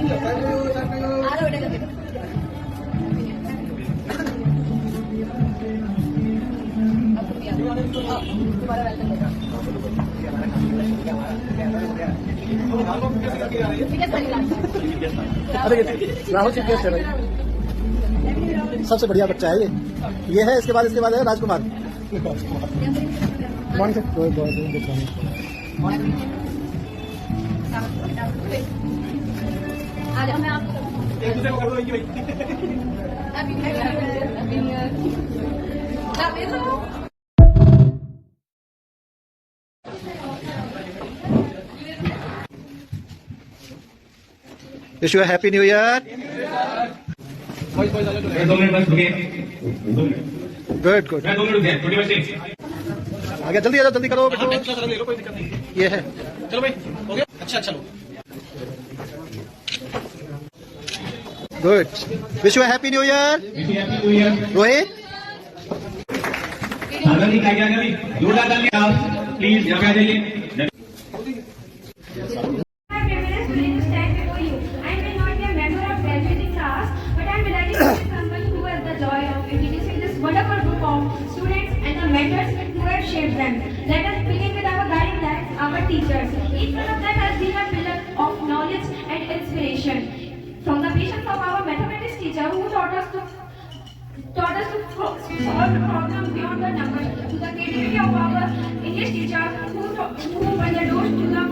अरे Rahul chief guest है भाई, सबसे बढ़िया बच्चा है ये है। इसके बाद है राजकुमार। आज मैं आपको wish you happy new year. Good good. आ गया, जल्दी आ जाओ, जल्दी करो बेटो। ये है, चलो भाई हो गया। अच्छा चलो, good. Wish you happy new year. Rohit please यहाँ पे आ जाइए। Shaped them. Let us begin with our guiding lights, our teachers. Each one of them has been a pillar of knowledge and inspiration. From the patience of our mathematics teacher who taught us to solve problems beyond the numbers, to the creativity of our English teacher who opened the doors to the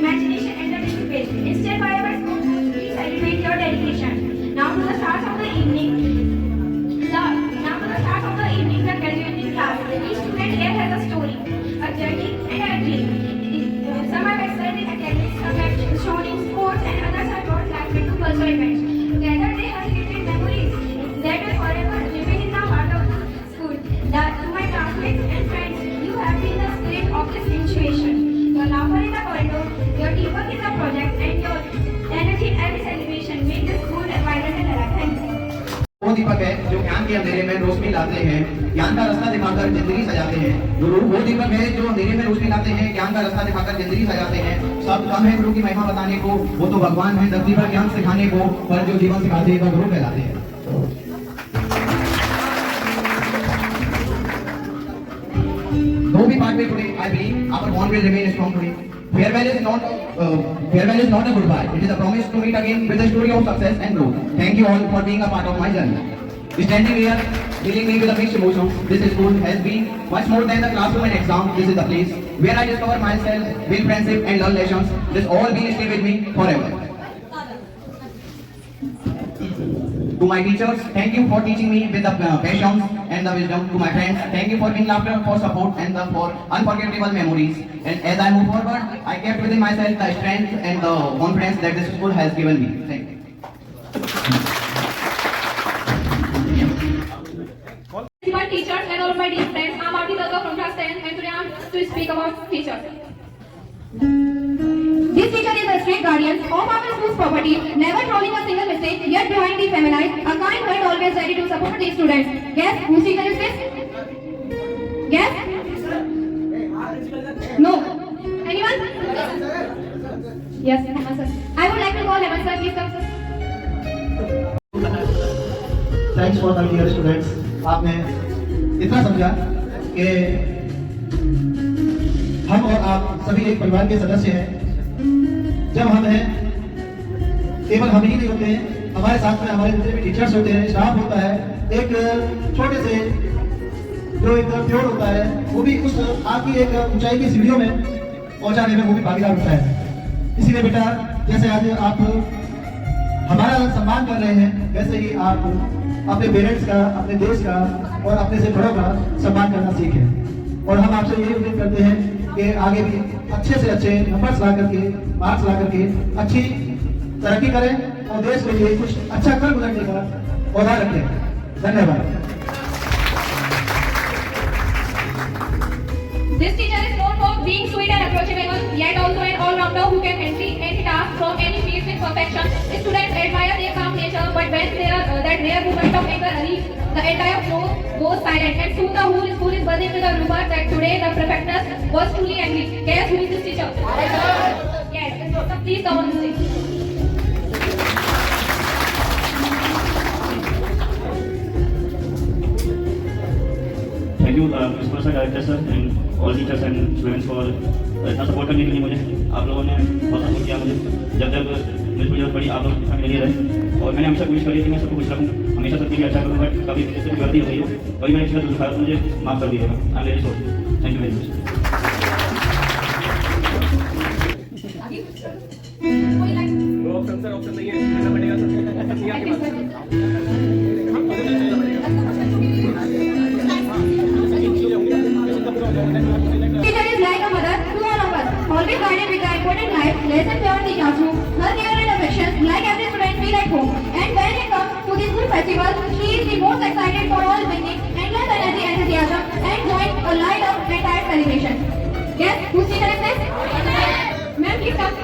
imagination and the debate. Instead, by our school, we celebrate your dedication. Now to the start of the evening. The graduating class. Each student here has a story, a journey, and a dream. Some are excellent in academics, some have shown in sports, and others are brought life into cultural events. Together, they have created memories that will forever remain in the heart of the school. To my classmates and friends, you have been the spirit of this situation. Your laughter in the corridor, your teamwork in the project, and your energy in every celebration make this school vibrant and alive. Thank you. वो दीपक है जो ज्ञान के अंधेरे में रोशनी लाते हैं, ज्ञान का रास्ता दिखाकर जिंदगी सजाते हैं। गुरु वो दीपक है जो अंधेरे में रोशनी लाते हैं, ज्ञान का रास्ता दिखाकर जिंदगी सजाते हैं। सब कम है गुरु की महिमा बताने को, वो तो भगवान है धरती पर ज्ञान सिखाने को, पर जो जीवन सिखाते हैं वो गुरु कहलाते हैं। Though we part way today, I believe our bond will remain strong today. Farewell is not a goodbye. It is a promise to meet again with a story of success and growth. Thank you all for being a part of my journey. Standing here, filling me with a mixed emotions. This school has been much more than the classroom and exam. This is the place where I discover myself, build friendship, and learn lessons. This all will stay with me forever. To my teachers, thank you for teaching me with the patience and the wisdom. To my friends, thank you for being laughter, for support, and for unforgettable memories. And as I move forward, I kept within myself the strength and the confidence that this school has given me. Thank you. My teachers and all my dear friends, I'm Aarti Daga from class 10, and today I'm to speak about teachers. This teacher is a strict guardian of our school's property, never trolling a single mistake, yet behind the feminine, a kind heart always ready to support the students. Guess whose teacher is this? Guess? No. Anyone? Yes, Heman sir. I would like to call Heman sir. Please come, sir. Thanks for the dear students. आपने इतना समझा कि हम और आप सभी एक परिवार के सदस्य हैं। जब हम हैं, केवल हम ही नहीं होते हैं, हमारे साथ में हमारे जितने भी टीचर्स होते हैं, स्टाफ होता है, एक छोटे से जो एक प्योर होता है, वो भी उस आपकी एक ऊंचाई की सीढ़ियों में पहुंचाने में वो भी भागीदार होता है। इसीलिए बेटा, जैसे आज आप हमारा सम्मान कर रहे हैं, वैसे ही आप अपने पेरेंट्स का, अपने देश का और अपने से बड़ों का सम्मान करना सीखें। और हम आपसे यही उम्मीद करते हैं कि आगे भी अच्छे से अच्छे नंबर्स ला करके, मार्क्स ला करके अच्छी तरक्की करें और देश के लिए कुछ अच्छा कर गुजरने का पौधा रखें। धन्यवाद। This teacher is known for being sweet and approachable, yet also an all-rounder who can handle any task from any field with perfection. Students admire their calm nature, but when that rare moment of anger arrives, the entire floor goes silent, and soon the whole school is buzzing with a rumor that today the prefectus was truly angry. Guess who is this teacher? Yes, so please come on the stage. My director sir and all teachers and students for इतना support करने के लिए मुझे। आप लोगों ने बहुत support किया मुझे, जब मुझे जरूरत पड़ी आप लोग मेरे लिए रहे। और मैंने हमेशा कोशिश करी कि मैं सबको खुश रखूँ, हमेशा सबके लिए अच्छा करूँ, बट कभी मुझसे कोई गलती हो गई हो, कभी मैंने किसी का दुखाया तो मुझे माफ़ कर दीजिएगा। I am very sorry, thank you very much. Option नहीं है, कहना पड़ेगा sir. Teacher is like a mother to all of us, always guided with the important life lesson beyond the classroom. Her care and affection, like every student, feel at home. And when it comes to this good festival, she is the most excited for all bringing endless energy, enthusiasm, and joy a light up entire celebration. Yes, whose teacher is this? Ma'am, please come.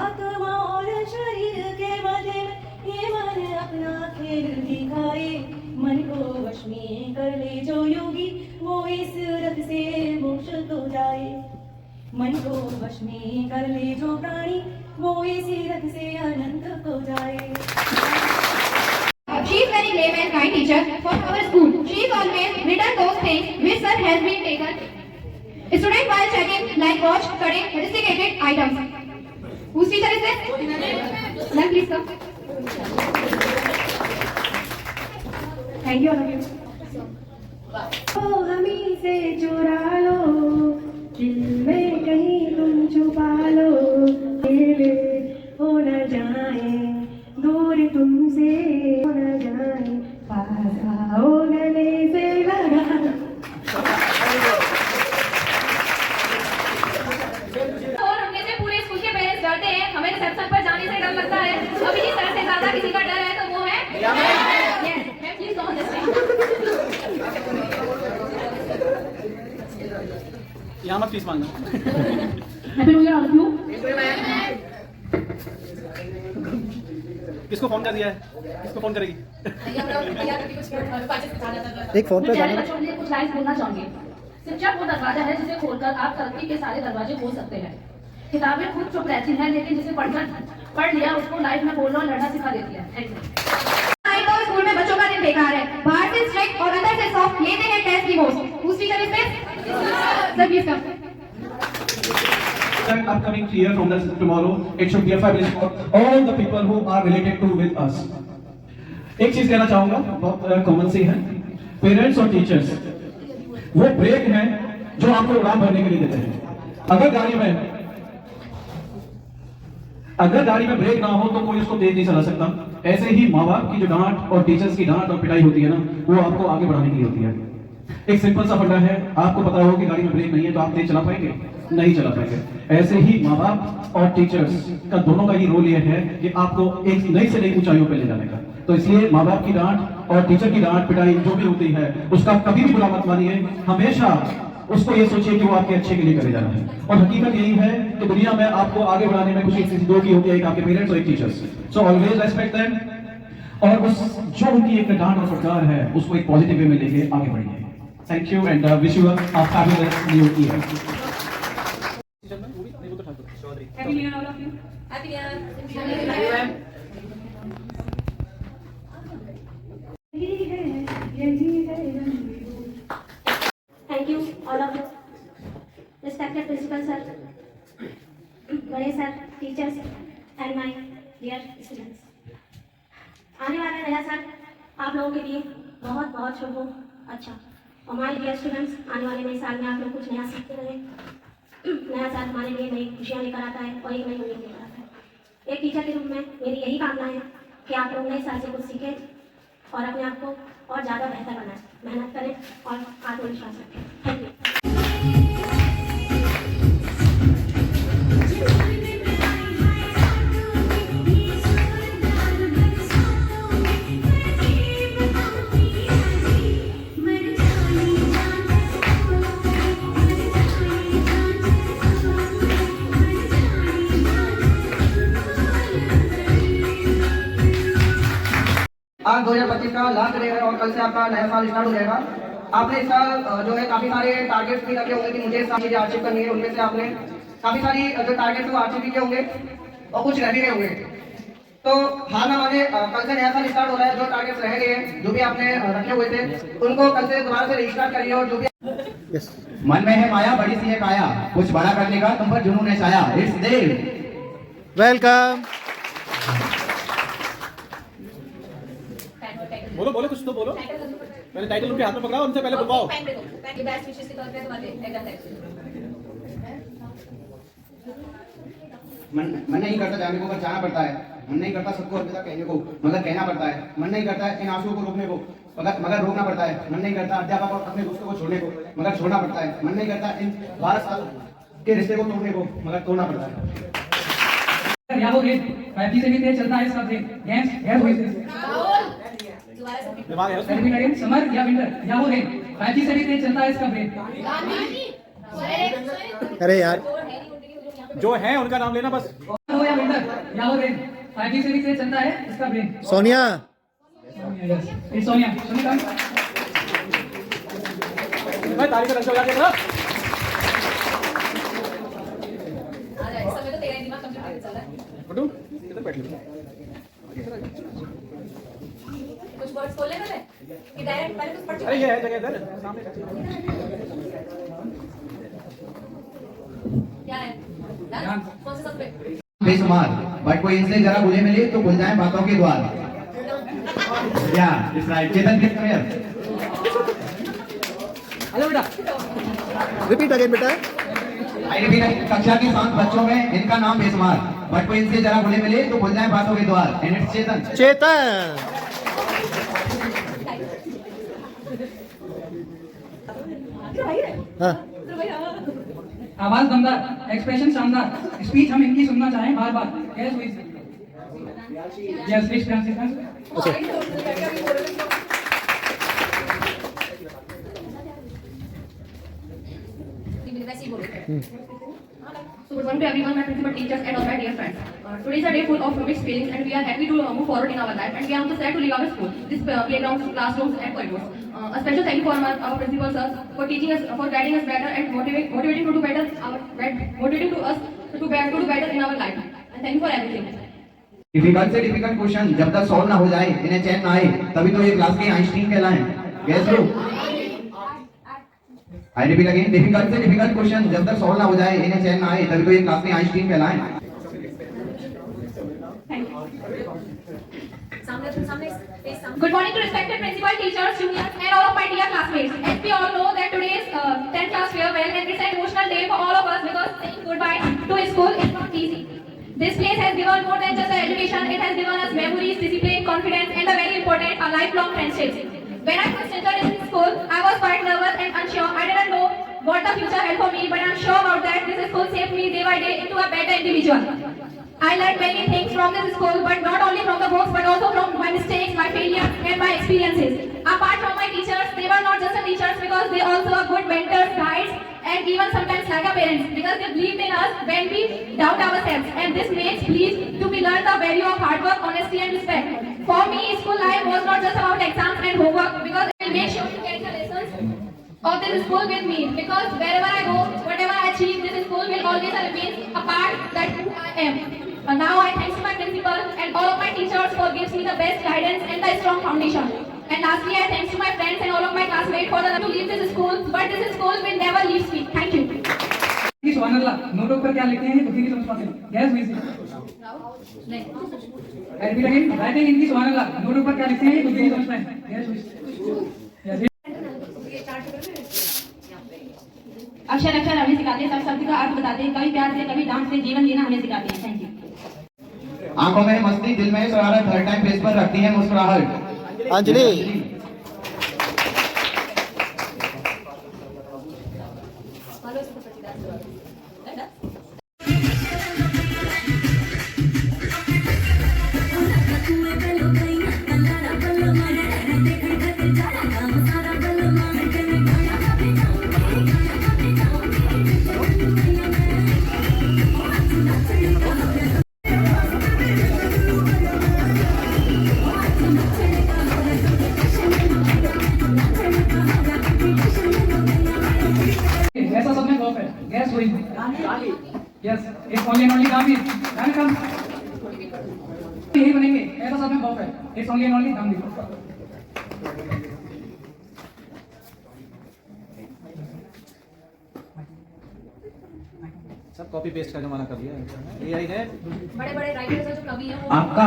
आत्मा और शरीर के मध्य ये मन अपना खेल दिखाए, मन को वश में कर ले जो योगी वो इस रथ से मोक्ष को जाए। मन को वश में कर ले जो प्राणी वो इस रथ से अनंत को जाए। She is very brave and kind teacher for our school. She is always written those things which sir has been taken. Student while checking like watch, cutting, rusticated items. Whose teacher is this? Ma'am, please come. Thank you all of you. ओ हमी से चुरा लो, दिल में कहीं तुम छुपा लो, दिल हो न जाए दूर तुमसे, हो न जाए पास आओ गले से लगा। और उनमें से पूरे स्कूल के पेरेंट्स डरते हैं, हमें रिसेप्शन पर जाने से डर लगता है। अभी जिस तरह से ज्यादा किसी का डर है तो वो है Yes, ma'am, please go on this way. यहाँ मत फीस मांगना। Happy New Year all of you. किसको फोन कर दिया है? किसको फोन करेगी? एक फोन पे प्यारे बच्चों के लिए कुछ लाइन्स बोलना चाहूंगी। शिक्षा वो दरवाजा है जिसे खोलकर आप तरक्की के सारे दरवाजे खोल सकते हैं। किताबें खुद चुप रहती हैं, लेकिन जिसे पढ़ लिया उसको लाइफ में बोलना और लड़ना सिखा देती है। Thank you. तो स्कूल में बच्चों का दिन बेकार है, बाहर से स्ट्रिक्ट और अंदर से सॉफ्ट, लेते हैं टेस्ट की most. Whose teacher is this? Sir, please come. Upcoming year from this tomorrow, it should be a fabulous for all the people who are related to with us. एक चीज कहना चाहूंगा, बहुत कॉमन सी है, parents और teachers वो break हैं जो आपको उड़ान भरने के लिए देते हैं। अगर गाड़ी में ब्रेक ना हो तो कोई उसको तेज नहीं चला सकता। ऐसे ही माँ बाप की जो डांट और टीचर्स की डांट और पिटाई होती है ना, वो आपको आगे बढ़ाने के लिए होती है। एक सिंपल सा फंडा है, आपको पता हो कि गाड़ी में ब्रेक नहीं है तो आप तेज चला पाएंगे? नहीं चला पाएंगे। ऐसे ही माँ बाप और टीचर्स का दोनों का ही रोल ये है कि आपको एक नई से नई ऊंचाइयों पर ले जाने का। तो इसलिए माँ बाप की डांट और टीचर की डांट पिटाई जो भी होती है उसका कभी भी बुरा मत मानिए, हमेशा उसको ये सोचिए कि वो आपके अच्छे के लिए करे जा रहा है। और हकीकत यही है कि दुनिया में आपको आगे बढ़ाने में खुशी दो की होती है, एक आपके पेरेंट्स और एक teachers. So always respect them और उस जो उनकी एक डांट और फटकार है उसको एक पॉजिटिव वे में लेके आगे बढ़िए। Thank you and wish you a fabulous new year. Happy New Year all of you. Happy New Year. Thank you, all of you. Respected principal sir, Ganesh sir, teachers, and my dear students. आने वाला नया साल आप लोगों के लिए बहुत बहुत शुभ हो, अच्छा। और हमारे डियर स्टूडेंट्स, आने वाले नए साल में आप लोग कुछ नया सीखते रहे। नया साल हमारे लिए नई खुशियाँ लेकर आता है और एक नई उम्मीद लेकर आता है। एक टीचर के रूप में मेरी यही कामना है कि आप लोग नए साल से कुछ सीखें और अपने आप को और ज़्यादा बेहतर बनाएं, मेहनत करें और आत्मविश्वास रखें। Thank you. आज 2025 का लास्ट डे है और कल से आपका नया साल स्टार्ट हो जाएगा। आपने इस साल जो है काफ़ी सारे टारगेट्स भी रखे होंगे कि मुझे सारी चीज़ें अचीव करनी है। उनमें से आपने काफ़ी सारी जो टारगेट्स वो अचीव भी किए होंगे और कुछ रह भी गए होंगे। तो हार ना माने, कल से नया साल स्टार्ट हो रहा है। जो टारगेट्स रह गए हैं, जो भी आपने रखे हुए थे, उनको कल से दोबारा से रीस्टार्ट करिए। और जो भी मन में है माया, बड़ी सी है काया, कुछ बड़ा करने का तुम पर जुनून है छाया। It's Dev. वेलकम। बोलो बोलो, कुछ तो बोलो। पहले टाइटल उनके हाथ में पकड़ाओ, उनसे पहले बुलवाओ। मन नहीं करता जाने को, पर जाना पड़ता है। मन नहीं करता सबको अलविदा कहने को, मगर कहना पड़ता है। मन नहीं करता है इन आंसुओं को रोकने को, मगर रोकना पड़ता है। मन नहीं करता अध्यापक और अपने दोस्तों को छोड़ने को, मगर छोड़ना पड़ता है। मन नहीं करता इन 12 साल के रिश्ते को तोड़ने को, मगर तोड़ना पड़ता है। या वो रेट 5G से भी तेज चलता है इसका ब्रेन। गैस गैस हुई थी। दिमाग है उसमें। रिपीट अगेन, समर या विंटर या वो रेट 5G से भी तेज चलता है इसका ब्रेन। अरे यार, जो है उनका नाम लेना बस। वो या विंटर या वो रेट 5G से भी तेज चलता है इसका ब्रेन। सोनिया। यस, सोनिया। सोनिया भाई तारीख का रक्षा लगा के बटू किधर बैठ लो। कुछ वर्ड्स बोले ना कि डायरेक्ट पहले कुछ पढ़ अरे ये है जगह इधर सामने। क्या है कौन से सब्जेक्ट बेशुमार, बट कोई इनसे जरा बुले मिले तो खुल जाए बातों के द्वार। या इट्स राइट। चेतन के क्लियर। हेलो बेटा, रिपीट अगेन बेटा। आई रिपीट, कक्षा के 7 बच्चों में इनका नाम बेशुमार, बट कोई इनसे जरा बुले मिले तो खुल जाए बातों के द्वार। एंड इट्स चेतन। चेतन। हाँ। आवाज दमदार, एक्सप्रेशन शानदार, स्पीच हम इनकी सुनना चाहें बार बार। यस हुई। Yes please So good morning to everyone, my principal, teachers, and all my dear friends. Today is a day full of mixed feelings, and we are happy to move forward in our life. And we are also sad to leave our school, this playgrounds, classrooms, and corridors. A special thank you for our principal sir for teaching us, for guiding us better, and motivating to do better, motivating to us to do better in our life. And thank you for everything. Difficult से difficult question जब तक solve ना हो जाए, इन्हें चैन ना आए, तभी तो ये क्लास के आइंस्टीन कहलाएं। गैस लो। आई रिपीट अगेन, डिफिकल्ट से डिफिकल्ट क्वेश्चन जब तक सॉल्व ना हो जाए, इन्हें चैन ना आए, तभी तो ये क्लास के Einstein कहलाएं। Good morning to respected principal, teachers, juniors, and all of my dear classmates. As we all know that today is 10th class farewell, and it's an emotional day for all of us because saying goodbye to school is not easy. This place has given more than just an education; it has given us memories, discipline, confidence, and a very important, a lifelong friendships. When I first entered in school, I was quite nervous and unsure. I didn't know what the future held for me, but I'm sure about that. This school shaped me day by day into a better individual. I learned many things from this school, but not only from the books, but also from my mistakes, my failures, and my experiences. Apart from my teachers, they were not just teachers because they also are good mentors, guides, and even sometimes like our parents because they believed in us when we doubt ourselves. And this makes believe to be learn the value of hard work, honesty, and respect. For me, school life was not just about exams and homework because I will make sure to get the lessons of this school with me because wherever I go, whatever I achieve, this school will always remain a part that who I am. And now I thank my principal and all of my teachers for giving me the best guidance and the strong foundation. And lastly, I thank to my friends and all of my classmates for the to leave this school, but this school will never leave me. Thank you. सुभान अल्लाह, नोटों पर क्या लिखते हैं खुद ही नहीं समझ पाते। गैस हुई थी। आई रिपीट अगेन, राइटिंग इनकी सुभान अल्लाह, नोटों पर क्या लिखते हैं खुद ही नहीं समझ पाए। गैस हुई। अक्षर अक्षर हमें सिखाते हैं, सब शब्द का अर्थ बताते हैं, कभी प्यार से कभी डांट से जीवन जीना हमें सिखाते हैं। Thank you. आंखों में मस्ती, दिल में शरारत, हर टाइम फेस पर रखती है मुस्कुराहट। अंजलि। ऐसा सब में खौफ है। गैस हुई। Yes, it's only and only गामी। गामी कम। यही ऑफ है, इट्स ओनली एंड ओनली दम। सब कॉपी पेस्ट का जमाना कर दिया है, एआई है। बड़े बड़े राइटर्स हैं जो कवि हैं वो आपका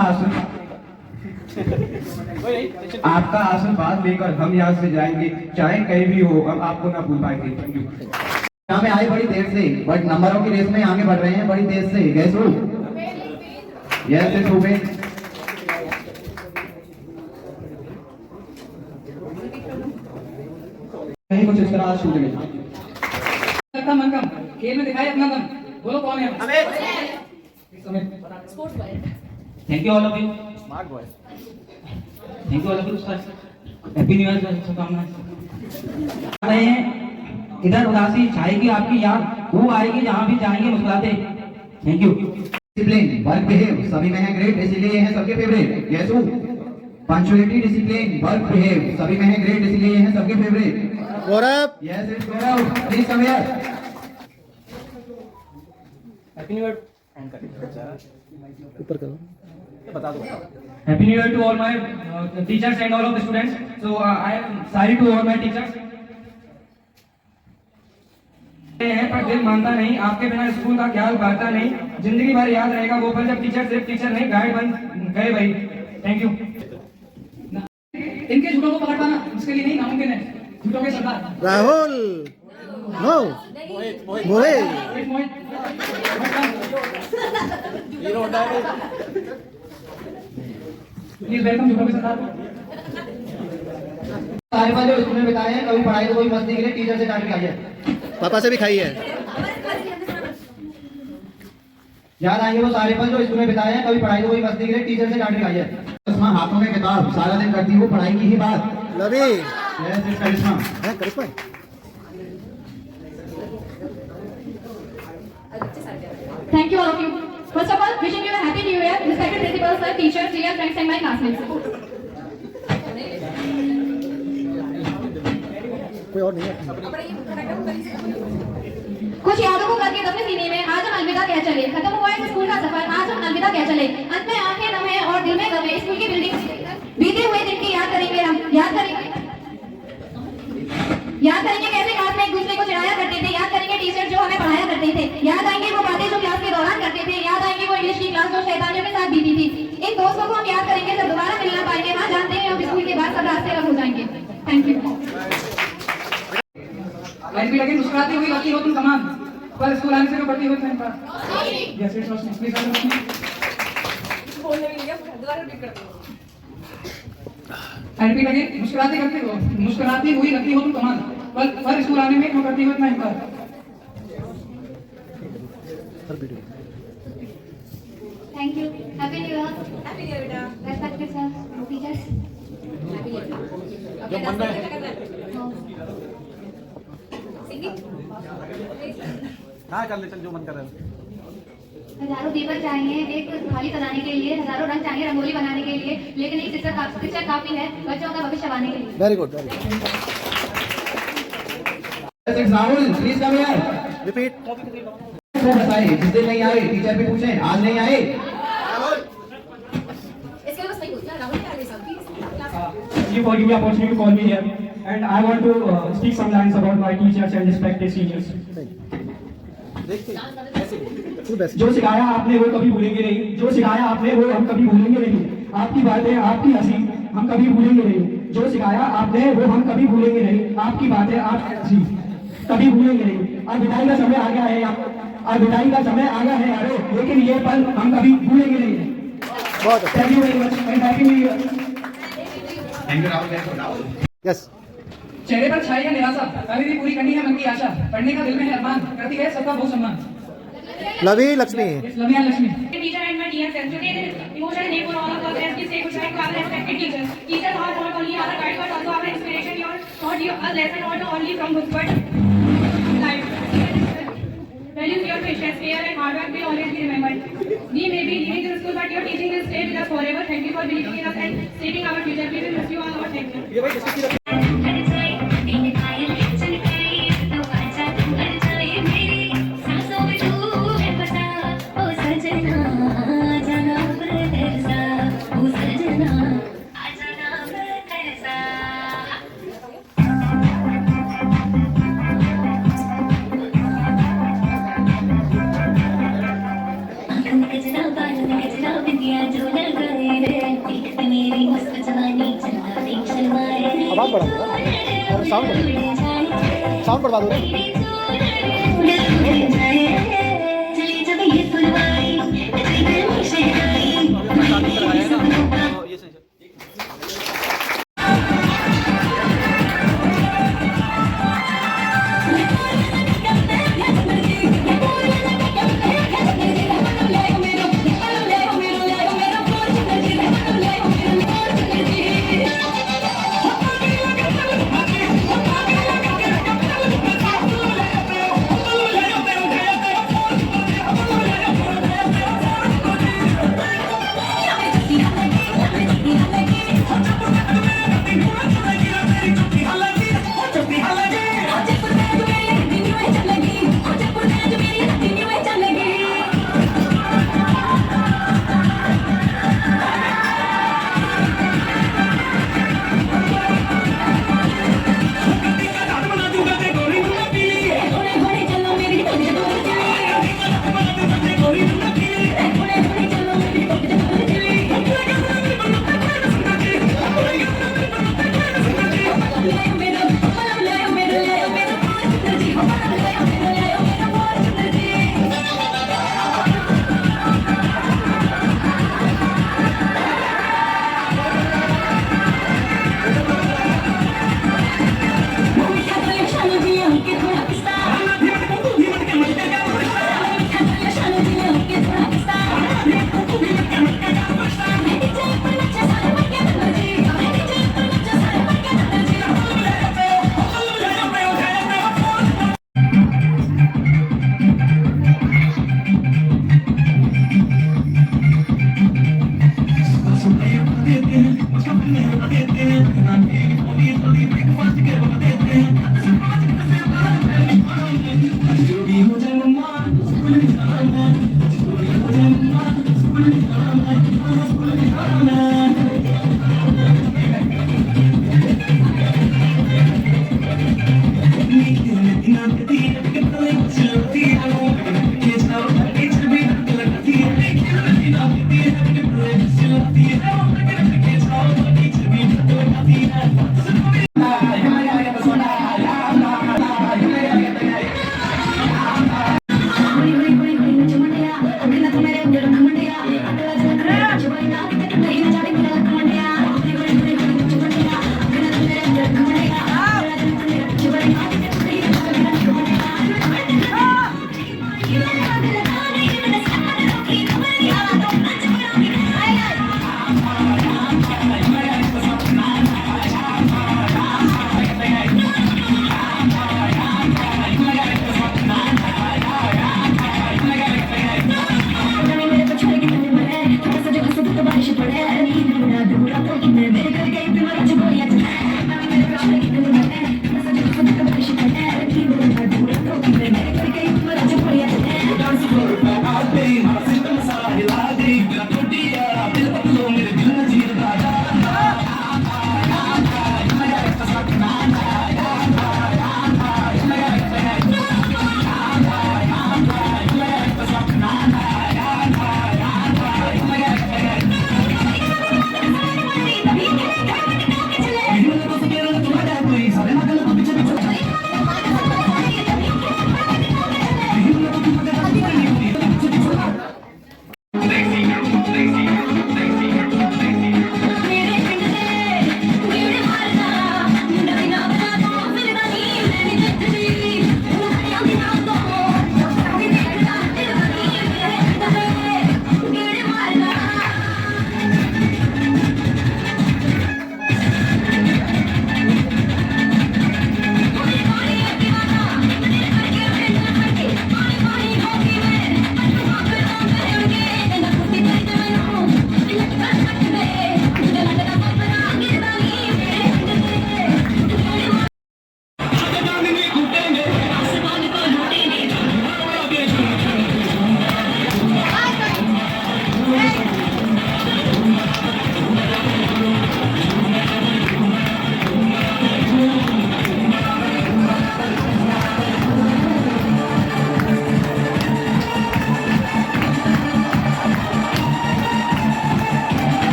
आपका आशीर्वाद लेकर हम यहाँ से जाएंगे, चाहे कहीं भी हो, हम आपको ना भूल पाएंगे। Thank you. यहाँ में आए बड़ी देर से, बट नंबरों की रेस में आगे बढ़ रहे हैं बड़ी तेज से। गैस हो यस इट्स ओपन। कहीं कुछ इस तरह शूट नहीं लगता मन कम, खेल में दिखाए अपना दम। बोलो कौन है? Sports boy. Thank you all of you. Smart boy. Thank you all of you sir. Happy new year sir, शुभकामनाएं। रहे हैं इधर उदासी छाएगी आपकी याद, वो आएगी जहाँ भी जाएंगे मुस्कुराते। Thank you. Discipline, work behave, सभी में है ग्रेट, इसीलिए ये हैं सबके फेवरेट। यस हो पंक्चुअलिटी, डिसिप्लिन, वर्क बिहेव, सभी में है ग्रेट, इसीलिए ये हैं सबके favourite. Gaurav yes it's Gaurav, please come here. Happy new year on कर ऊपर करो, बता दो। Happy New Year to all my teachers and all of the students. So I am sorry to all my teachers. हैं पर दिल मानता नहीं, आपके बिना स्कूल का ख्याल करता नहीं, जिंदगी भर याद रहेगा वो पल जब टीचर सिर्फ टीचर नहीं गाइड बन गए भाई। Thank you. इनके झूठों को पकड़ पाना उसके लिए नहीं नामुमकिन है। झूठों के सरदार राहुल नो मोहित हीरो होता है। प्लीज वेलकम झूठों के सरदार। सारे पल जो स्कूल में बिताए हैं, कभी पढ़ाई तो कोई मस्ती के लिए टीचर से डांट के आई है, पापा से भी खाई है। याद आएंगे वो सारे पल जो स्कूल में बिताए हैं, कभी पढ़ाई तो कोई मस्ती के लिए टीचर से डांट के आई है। करिश्मा हाथों में किताब, सारा दिन करती वो पढ़ाई की ही बात। लवी यस इट्स करिश्मा। है करिश्मा। Thank you all of you. First of all, wishing you a happy new year, respected principals, sir, teachers, dear friends and my classmates. कोई और नहीं है। कुछ यादों को करके दफे सीने में आज हम अलविदा कह चले, खत्म हुआ है स्कूल का सफर, आज हम अलविदा कह चले, अंत में आंखें नम है और दिल में गम है, स्कूल की बिल्डिंग बीते हुए दिन की याद करेंगे हम, याद करेंगे कैसे क्लास में एक दूसरे को चिढ़ाया करते थे, याद करेंगे टीचर जो हमें पढ़ाया करते थे, याद आएंगे वो बातें जो क्लास के दौरान करते थे, याद आएंगे वो इंग्लिश की क्लास जो शैतानियों के साथ बीती थी। इन दोस्तों को हम याद करेंगे जब दोबारा मिलना पाएंगे। हाँ जानते हैं अब स्कूल के बाद सब रास्ते अलग हो जाएंगे। Thank you. लाइन भी लगी, मुस्कुराती हुई लकी हो तुम तमाम, पर स्कूल आने से बढ़ती हुई टाइम पर। यस इट्स रोशनी, प्लीज बोलने के लिए दोबारा रिपीट कर दो। लाइन भी लगी, मुस्कुराती हुई लकी हो तुम तमाम, पर स्कूल आने में क्यों करती हुई इतना इनकार। Thank you. Happy new year. Happy new year बेटा। Respected sir, teachers. Happy new year. जो मन में है हाँ कर ले, चल जो मन कर रहा है। हजारों दीपक चाहिए एक थाली सजाने के लिए, हजारों रंग चाहिए रंगोली बनाने के लिए, लेकिन एक शिक्षक काफी है बच्चों का भविष्य बनाने के लिए। Very good very yes it's Rahul, please come here. Repeat. वो बताए जिस दिन नहीं आए टीचर भी पूछे आज नहीं आए। इसके लिए बस नहीं बोलना, राहुल क्या है सब please. You for giving me opportunity to call me here, and I want to speak some lines about my teachers and respected seniors. जो सिखाया आपने वो कभी भूलेंगे नहीं, जो सिखाया आपने वो हम कभी भूलेंगे नहीं, आपकी बातें आपकी हंसी हम कभी भूलेंगे नहीं, जो सिखाया आपने वो हम कभी भूलेंगे नहीं, आपकी बातें आपकी हंसी कभी भूलेंगे नहीं। अब विदाई का समय आ गया है, अब विदाई का समय आ गया है यारो, लेकिन ये पल हम कभी भूलेंगे नहीं। बहुत अच्छा। Thank you very much and happy new year. Thank you Rahul. Yes चेहरे पर छाई है निराशा, अभी भी पूरी करनी है मन की आशा, पढ़ने का दिल में है अरमान, करती है सबका बहुत सम्मान। लवी Lakshmi. लविया Lakshmi. Teacher and my dear friends, today is emotional day for all of us as we say goodbye to our respected teachers. Teachers are not only our guide but also our inspiration. You are taught you a lesson not only from books but life. Values your patience, care and hard work will always be remembered. We may be leaving the school but your teaching will stay with us forever. Thank you for believing in us and shaping our future. We will miss you all. Thank you. सजना बढ़ा दो और sound बढ़वा दो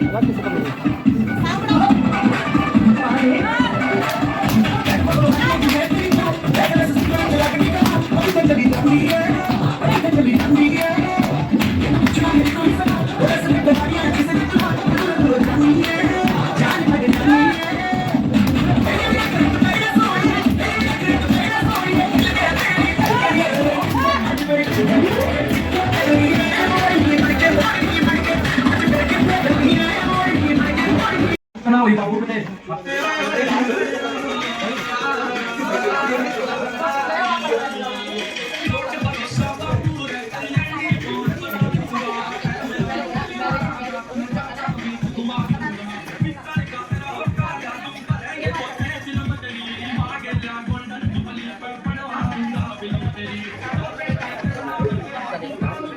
अलग किसी को नहीं।